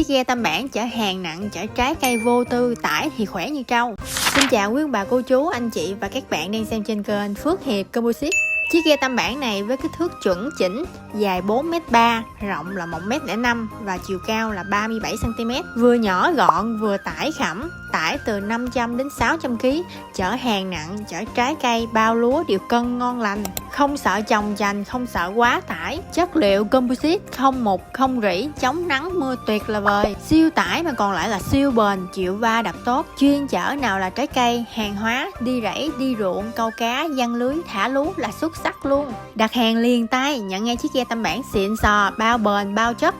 Chiếc ghe Tam Bản chở hàng nặng, chở trái cây vô tư, tải thì khỏe như trâu. Xin chào quý ông bà cô chú, anh chị và các bạn đang xem trên kênh Phước Hiệp Composite. Chiếc ghe Tam Bản này với kích thước chuẩn chỉnh, dài 4m3, rộng là 1m05 và chiều cao là 37cm. Vừa nhỏ gọn vừa tải khẩm, tải từ 500 đến 600kg, chở hàng nặng, chở trái cây, bao lúa đều cân ngon lành. Không sợ chồng chành, không sợ quá tải. Chất liệu composite không mục, không rỉ, chống nắng mưa tuyệt là vời. Siêu tải mà còn lại là siêu bền, chịu va đập tốt. Chuyên chở nào là trái cây, hàng hóa, đi rẫy, đi ruộng, câu cá, giăng lưới, thả lú là xuất sắc luôn. Đặt hàng liền tay, nhận ngay chiếc ghe Tam Bản xịn sò, bao bền, bao chất.